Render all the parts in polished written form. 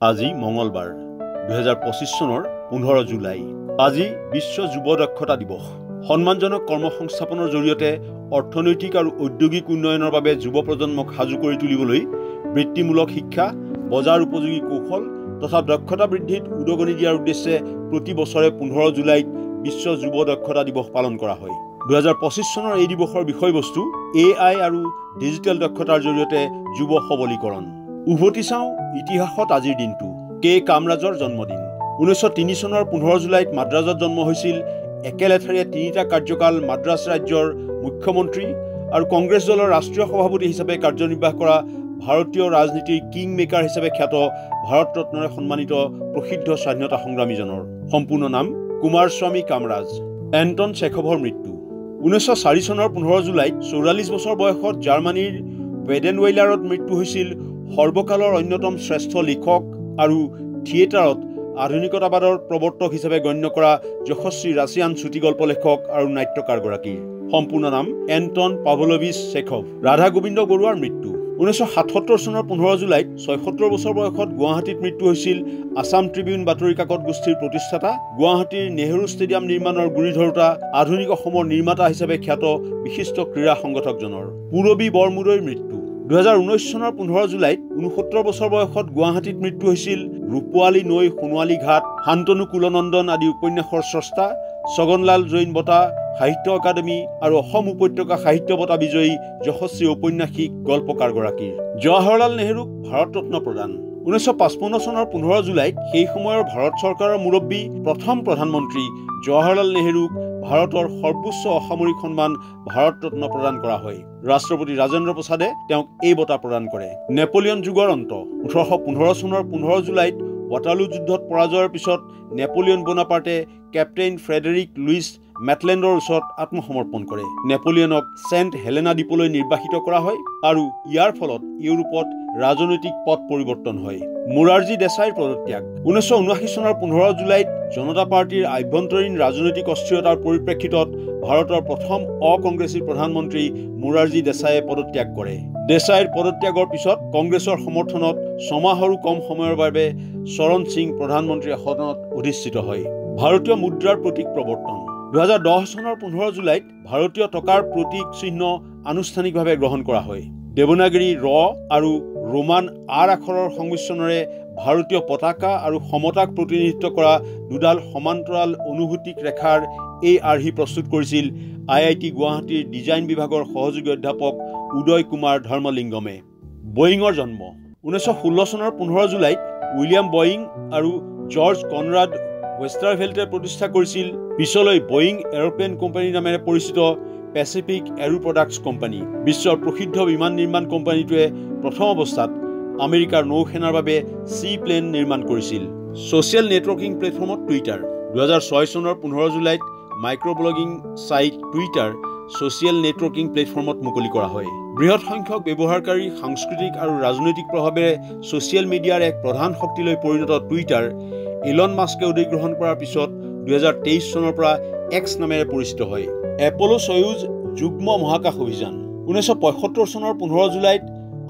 আজি মঙ্গলবাৰ 2025 চনৰ 15 জুলাই। আজি বিশ্ব যুৱ দক্ষতা দিৱস। সন্মানজনক কৰ্মসংস্থাপনৰ জৰিয়তে অৰ্থনৈতিক আৰু ঔদ্যোগিক উন্নয়নৰ বাবে যুৱ প্ৰজন্মক সাজু কৰি তুলিবলৈ বৃত্তিমূলক শিক্ষা, বজাৰ উপযোগী কৌশল তথা দক্ষতা বৃদ্ধিত উদগনি দিয়াৰ উদ্দেশ্যে প্ৰতি বছৰে 15 জুলাইত বিশ্ব যুৱ দক্ষতা দিৱস পালন কৰা হয়। 2025 চনৰ এই দিৱসৰ বিষয়বস্তু AI আৰু ডিজিটেল দক্ষতাৰ জৰিয়তে যুৱ সবলীকৰণ। উভতি চাওঁ ইতিহাসত আজিৰ দিনটো। কে কামৰাজৰ জন্মদিন। 1903 চনৰ 15 জুলাইত মাদ্ৰাজত জন্ম হৈছিল একেলেথাৰিয়ে 3টা কাৰ্যকাল মাদ্ৰাজ ৰাজ্যৰ মুখ্যমন্ত্ৰী আৰু কংগ্ৰেছ দলৰ ৰাষ্ট্ৰীয় সভাপতি হিচাপে কাৰ্যনিৰ্বাহ কৰা ভাৰতীয় ৰাজনীতিৰ কিং মেকাৰ হিচাপে খ্যাত ভাৰত ৰত্নৰে সন্মানিত প্ৰসিদ্ধ স্বাধীনতা সংগ্ৰামীজনৰ সম্পূৰ্ণ নাম কুমাৰস্বামী কামৰাজ। এণ্টন চেখভৰ মৃত্যু। 1904 চনৰ 15 জুলাইত 44 বছৰ বয়সত জাৰ্মানীৰ বেডেনৱেইলাৰত মৃত্যু হৈছিল সৰ্বকালৰ অন্যতম শ্ৰেষ্ঠ লিখক আৰু থিয়েটাৰত আধুনিকতাবাদৰ প্ৰৱৰ্তক হিচাপে গণ্য কৰা যশস্বী ৰাছিয়ান চুটিগল্প লেখক আৰু নাট্যকাৰগৰাকীৰ সম্পূৰ্ণ নাম Anton Pavlovich Chekhov. Radha Gobinda বৰুৱাৰ মৃত্যু। 1977 চনৰ 15 জুলাইত 76 বছৰ বয়সত গুৱাহাটীত মৃত্যু হৈছিল আছাম ট্ৰিবিউন বাতৰি কাকত গোষ্ঠীৰ প্ৰতিষ্ঠাতা, গুৱাহাটীৰ নেহৰু ষ্টেডিয়াম নিৰ্মাণৰ গুৰি ধৰোতা, আধুনিক অসমৰ নিৰ্মাতা হিচাপে খ্যাত বিশিষ্ট ক্ৰীড়া সংগঠকজনৰ পূৰবী বৰমুদৈৰ মৃত্যু। 2019 চনৰ 15 জুলাইত 69 বছৰ বয়সত গুৱাহাটীত মৃত্যু হৈছিল ৰূপোৱালী নৈ, সোণোৱালী ঘাট, শান্তনু কুলনন্দন আদি উপন্যাসৰ স্ৰষ্টা, ছগনলাল জৈন বঁটা, সাহিত্য একাডেমী আৰু অসম উপত্যকা সাহিত্য বঁটা বিজয়ী যশস্বী ঔপন্যাসিক গল্পকাৰগৰাকীৰ জৱাহৰলাল নেহৰুক ভাৰত ৰত্ন প্ৰদান। 1955 চনৰ 15 জুলাইত সেই সময়ৰ ভাৰত চৰকাৰৰ মুৰব্বী প্ৰথম প্ৰধানমন্ত্ৰী জৱাহৰলাল নেহৰুক ভাৰতৰ সৰ্বোচ্চ অসামৰিক সন্মান ভাৰত ৰত্ন প্ৰদান কৰা হয়। ৰাষ্ট্ৰপতি ৰাজেন্দ্ৰ প্ৰসাদে তেওঁক এই বঁটা প্ৰদান কৰে। নেপোলিয়ন যুগৰ অন্ত। 1815 চনৰ 15 জুলাইত ৱাটাৰলু যুদ্ধত পৰাজয়ৰ পিছত Napoleon Bonaparte captain Frederick Louis মেটলেণ্ডৰ ওচৰত আত্মসমৰ্পণ কৰে। নেপোলিয়নক চেণ্ট হেলেনা দ্বীপলৈ নিৰ্বাসিত কৰা হয় আৰু ইয়াৰ ফলত ইউৰোপত ৰাজনৈতিক পথ পৰিৱৰ্তন হয়। মোৰাৰজী দেশাইৰ পদত্যাগ। 1979 চনৰ 15 জুলাইত জনতা পাৰ্টীৰ আভ্যন্তৰীণ ৰাজনৈতিক অস্থিৰতাৰ পৰিপ্ৰেক্ষিতত ভাৰতৰ প্ৰথম অকংগ্ৰেছী প্ৰধানমন্ত্ৰী মোৰাৰজী দেশাইয়ে পদত্যাগ কৰে। দেশাইৰ পদত্যাগৰ পিছত কংগ্ৰেছৰ সমৰ্থনত ছমাহৰো কম সময়ৰ বাবে চৰণ সিং প্ৰধানমন্ত্ৰী আসনত অধিষ্ঠিত হয়। ভাৰতীয় মুদ্ৰাৰ প্ৰতীক প্ৰৱৰ্তন। 2010 চনৰ 15 জুলাইত ভাৰতীয় টকাৰ প্ৰতীক চিহ্ন আনুষ্ঠানিকভাৱে গ্ৰহণ কৰা হয়। দেৱনাগৰী ৰ আৰু ৰোমান আৰ আখৰৰ সংমিশ্ৰণেৰে ভাৰতীয় পতাকা আৰু সমতাক প্ৰতিনিধিত্ব কৰা দুডাল সমান্তৰাল অনুভূতিক ৰেখাৰ এই আৰ্হি প্ৰস্তুত কৰিছিল IIT গুৱাহাটীৰ ডিজাইন বিভাগৰ সহযোগী অধ্যাপক উদয় কুমাৰ ধৰ্মলিংগমে। বয়িঙৰ জন্ম। 1916 চনৰ 15 জুলাইত উইলিয়াম বয়িং আৰু জৰ্জ কনৰাড ৱেষ্টাৰভেল্টে প্ৰতিষ্ঠা কৰিছিল পিছলৈ বয়িং এৰোপ্লেন কোম্পানী নামেৰে পৰিচিত পেচিফিক এৰো প্ৰডাক্টছ কোম্পানী। বিশ্বৰ প্ৰসিদ্ধ বিমান নিৰ্মাণ কোম্পানীটোৱে প্ৰথম অৱস্থাত আমেৰিকাৰ নৌসেনাৰ বাবে চি প্লেন নিৰ্মাণ কৰিছিল। ছ'চিয়েল নেটৱৰ্কিং প্লেটফৰ্মত টুইটাৰ। 2006 চনৰ 15 জুলাইত microblogging site Twitter social networking প্লেটফৰ্মত মুকলি কৰা হয়। বৃহৎ সংখ্যক ব্যৱহাৰকাৰীৰ সাংস্কৃতিক আৰু ৰাজনৈতিক প্ৰভাৱেৰে ছ'চিয়েল মিডিয়াৰ এক প্ৰধান শক্তিলৈ পৰিণত টুইটাৰ ইলন মাস্কে অধিগ্ৰহণ কৰাৰ পিছত 2023 চনৰ পৰা এক্স নামেৰে পৰিচিত হয়। এপ'লো সয়ুজ যুগ্ম মহাকাশ অভিযান। 1975 চনৰ 15 জুলাইত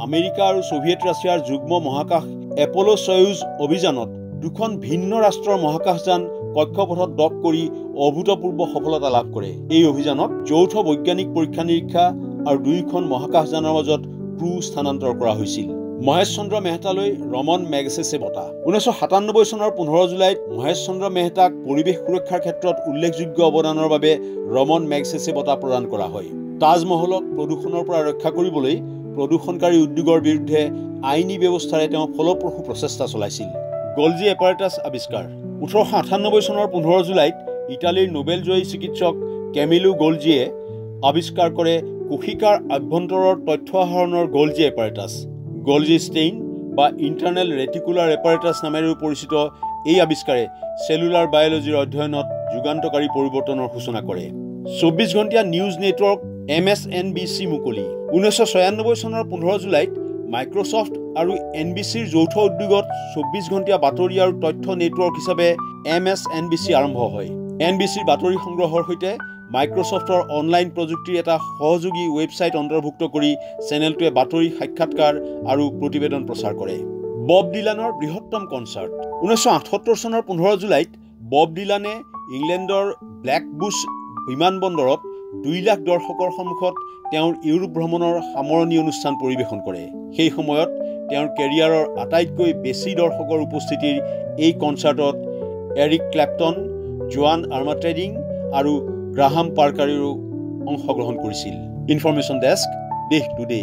আমেৰিকা আৰু ছোভিয়েট ৰাছিয়াৰ যুগ্ম মহাকাশ এপ'লো সয়ুজ অভিযানত দুখন ভিন্ন ৰাষ্ট্ৰৰ মহাকাশযান কক্ষপথত ডক কৰি অভূতপূৰ্ব সফলতা লাভ কৰে। এই অভিযানত যৌথ বৈজ্ঞানিক পৰীক্ষা নিৰীক্ষা আৰু দুয়োখন মহাকাশযানৰ মাজত ক্ৰু স্থানান্তৰ কৰা হৈছিল। মহেশ চন্দ্ৰ মেহতালৈ ৰমন মেগছেছে বঁটা। 1997 চনৰ 15 জুলাইত মহেশ চন্দ্ৰ মেহতাক পৰিৱেশ সুৰক্ষাৰ ক্ষেত্ৰত উল্লেখযোগ্য অৱদানৰ বাবে ৰমন মেগছেছে বঁটা প্ৰদান কৰা হয়। তাজমহলক প্ৰদূষণৰ পৰা ৰক্ষা কৰিবলৈ প্ৰদূষণকাৰী উদ্যোগৰ বিৰুদ্ধে আইনী ব্যৱস্থাৰে তেওঁ ফলপ্ৰসূ প্ৰচেষ্টা চলাইছিল। গলজি এপাৰেটাছ আৱিষ্কাৰ। 1898 চনৰ 15 জুলাইত ইটালীৰ নোবেলজয়ী চিকিৎসক কেমিলো গলজিয়ে আৱিষ্কাৰ কৰে কোশিকাৰ আভ্যন্তৰৰ তথ্য আহৰণৰ গলজি এপাৰেটাছ। গলজি ষ্টেইন বা ইণ্টাৰনেল ৰেটিকুলাৰ এপাৰেটাছ নামেৰেও পৰিচিত এই আৱিষ্কাৰে চেলুলাৰ বায়'লজিৰ অধ্যয়নত যুগান্তকাৰী পৰিৱৰ্তনৰ সূচনা কৰে। 24 ঘণ্টীয়া নিউজ নেটৱৰ্ক MSNBC মুকলি। 1996 চনৰ 15 জুলাইত মাইক্ৰ'ছফ্ট আৰু NBCৰ যৌথ উদ্যোগত 24 ঘণ্টীয়া বাতৰি আৰু তথ্য নেটৱৰ্ক হিচাপে MSNBC আৰম্ভ হয়। NBCৰ বাতৰি সংগ্ৰহৰ সৈতে মাইক্ৰ'ছফ্টৰ অনলাইন প্ৰযুক্তিৰ এটা সহযোগী ৱেবছাইট অন্তৰ্ভুক্ত কৰি চেনেলটোৱে বাতৰি, সাক্ষাৎকাৰ আৰু প্ৰতিবেদন প্ৰচাৰ কৰে। বব ডিলানৰ বৃহত্তম কনচাৰ্ট 1978 চনৰ 15 জুলাইত বব ডিলানে ইংলেণ্ডৰ ব্লেকবুছ বিমানবন্দৰত 2 লাখ দৰ্শকৰ সন্মুখত তেওঁৰ ইউৰোপ ভ্ৰমণৰ সামৰণি অনুষ্ঠান পৰিৱেশন কৰে। সেই সময়ত তেওঁৰ কেৰিয়াৰৰ আটাইতকৈ বেছি দৰ্শকৰ উপস্থিতিৰ এই কনচাৰ্টত এৰিক ক্লেপটন, জোৱান আৰ্মাট্ৰেডিং আৰু গ্ৰাহাম পাৰ্কাৰেও অংশগ্ৰহণ কৰিছিল। ইনফৰমেশ্যন ডেস্ক, দেশ টুডে।